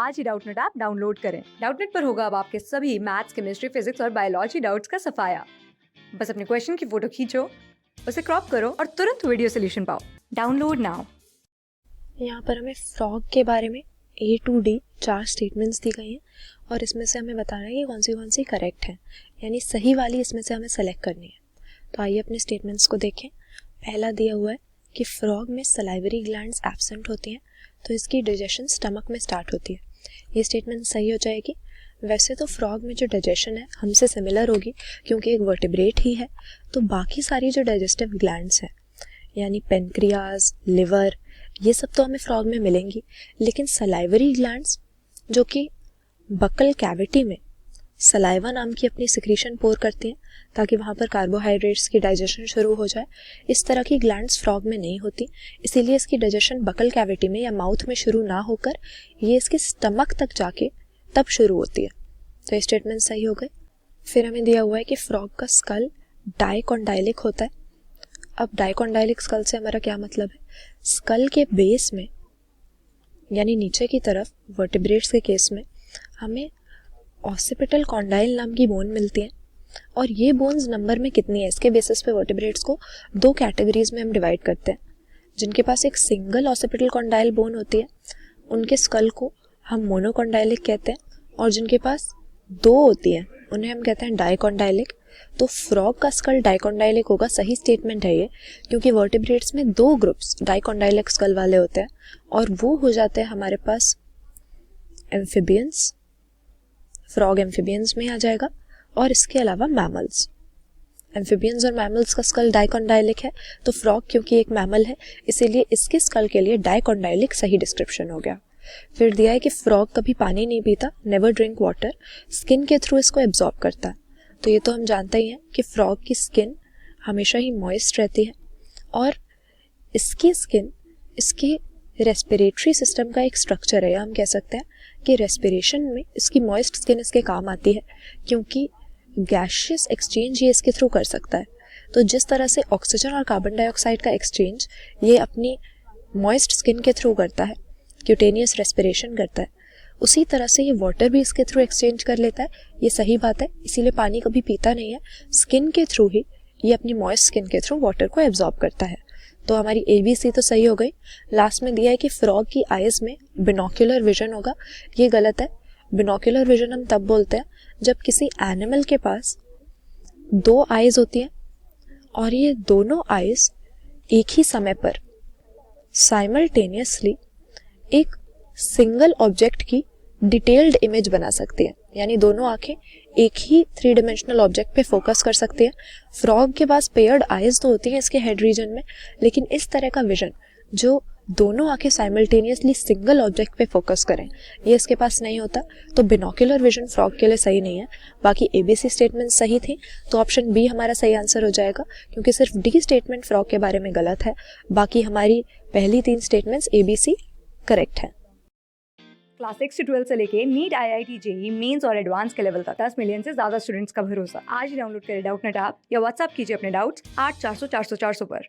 आज ही Doubtnut app download करें। Doubtnut पर होगा अब आपके सभी मैथ्स, केमिस्ट्री, फिजिक्स और बायोलॉजी डाउट्स का सफाया। बस अपने क्वेश्चन की फोटो खींचो, उसे क्रॉप करो और तुरंत वीडियो सोल्यूशन पाओ। Download now. यहाँ पर हमें फ्रॉग के बारे में A to D 4 स्टेटमेंट्स दी गई हैं और इसमें से हमें बताना है कि कौन सी करेक्ट है, यानी सही वाली इसमें से हमें सेलेक्ट करनी है। तो आइए अपने स्टेटमेंट्स को देखें। पहला दिया हुआ है कि फ्रॉग में सलाइवरी ग्लैंड्स एब्सेंट होती हैं, तो इसकी डाइजेशन स्टमक में स्टार्ट होती है। ये स्टेटमेंट सही हो जाएगी। वैसे तो फ्रॉग में जो डाइजेशन है हमसे सिमिलर होगी क्योंकि एक वर्टिब्रेट ही है, तो बाकी सारी जो डाइजेस्टिव ग्लैंड्स हैं यानी पेनक्रियाज, लिवर, ये सब तो हमें फ्रॉग में मिलेंगी, लेकिन सलाइवरी ग्लैंड्स जो कि बकल कैविटी में सलाइवा नाम की अपनी सिक्रीशन पोर करती हैं ताकि वहाँ पर कार्बोहाइड्रेट्स की डाइजेशन शुरू हो जाए, इस तरह की ग्लैंड्स फ्रॉग में नहीं होती। इसीलिए इसकी डाइजेशन बकल कैविटी में या माउथ में शुरू ना होकर ये इसके स्टमक तक जाके तब शुरू होती है। तो ये स्टेटमेंट सही हो गए। फिर हमें दिया हुआ है कि फ्रॉग का स्कल डाइकोंडाइलिक होता है। अब डाइकोंडाइलिक स्कल से हमारा क्या मतलब है? स्कल के बेस में यानी नीचे की तरफ वर्टिब्रेट्स के केस में हमें ऑसिपिटल कॉन्डाइल नाम की बोन मिलती है, और ये बोन्स नंबर में कितनी है इसके बेसिस पे वर्टिब्रेट्स को दो कैटेगरीज में हम डिवाइड करते हैं। जिनके पास एक सिंगल ऑसिपिटल कॉन्डाइल बोन होती है उनके स्कल को हम मोनोकॉन्डाइलिक कहते हैं, और जिनके पास दो होती हैं उन्हें हम कहते हैं डाइकोंडाइलिक। तो फ्रॉग का स्कल डाइकोंडाइलिक होगा, सही स्टेटमेंट है ये, क्योंकि वर्टिब्रेट्स में दो ग्रुप्स डाइकोंडाइलिक स्कल वाले होते हैं और वो हो जाते हैं हमारे पास एम्फिबियंस, फ्रॉग एम्फिबियंस में आ जाएगा, और इसके अलावा मैमल्स। एम्फिबियंस और मैमल्स का स्कल डाइकोंडाइलिक है, तो फ्रॉग क्योंकि एक मैमल है इसीलिए इसके स्कल के लिए डाइकोंडाइलिक सही डिस्क्रिप्शन हो गया। फिर दिया है कि फ्रॉग कभी पानी नहीं पीता, नेवर ड्रिंक वाटर, स्किन के थ्रू इसको एब्जॉर्ब करता है। तो ये तो हम जानते ही हैं कि फ्रॉग की स्किन हमेशा ही मॉइस्ट रहती है, और इसकी स्किन इसके रेस्पिरेटरी सिस्टम का एक स्ट्रक्चर है, या हम कह सकते हैं कि रेस्पिरेशन में इसकी मॉइस्ट स्किन इसके काम आती है क्योंकि गैशियस एक्सचेंज ये इसके थ्रू कर सकता है। तो जिस तरह से ऑक्सीजन और कार्बन डाइऑक्साइड का एक्सचेंज ये अपनी मॉइस्ट स्किन के थ्रू करता है, क्यूटेनियस रेस्पिरेशन करता है, उसी तरह से ये वाटर भी इसके थ्रू एक्सचेंज कर लेता है। ये सही बात है, इसीलिए पानी कभी पीता नहीं है, स्किन के थ्रू ही ये अपनी मॉइस्ट स्किन के थ्रू वाटर को एब्जॉर्ब करता है। तो हमारी ABC तो सही हो गई। लास्ट में दिया है कि फ्रॉग की आइज में बिनोक्यूलर विजन होगा, ये गलत है। बिनोक्यूलर विजन हम तब बोलते हैं जब किसी एनिमल के पास दो आइज होती हैं और ये दोनों आइज एक ही समय पर साइमल्टेनियसली एक सिंगल ऑब्जेक्ट की डिटेल्ड इमेज बना सकती है, यानी दोनों आंखें एक ही 3 डायमेंशनल ऑब्जेक्ट पे फोकस कर सकती है। फ्रॉग के पास पेयर्ड आइज तो होती हैं इसके हेड रीजन में, लेकिन इस तरह का विजन जो दोनों आंखें साइमल्टेनियसली सिंगल ऑब्जेक्ट पे फोकस करें, ये इसके पास नहीं होता। तो बिनोक्यूलर विजन फ्रॉग के लिए सही नहीं है। बाकी ABC स्टेटमेंट सही थी, तो ऑप्शन B हमारा सही आंसर हो जाएगा, क्योंकि सिर्फ D स्टेटमेंट फ्रॉग के बारे में गलत है, बाकी हमारी पहली 3 स्टेटमेंट्स ABC करेक्ट है। क्लास 6 से 12 से लेके नीट, IIT, JEE मेंस और एडवांस के लेवल तक 10 मिलियन से ज्यादा स्टूडेंट्स का भरोसा। आज ही डाउनलोड करें डाउटनेट ऐप या व्हाट्सएप कीजिए अपने डाउट्स 8400 400 400 पर।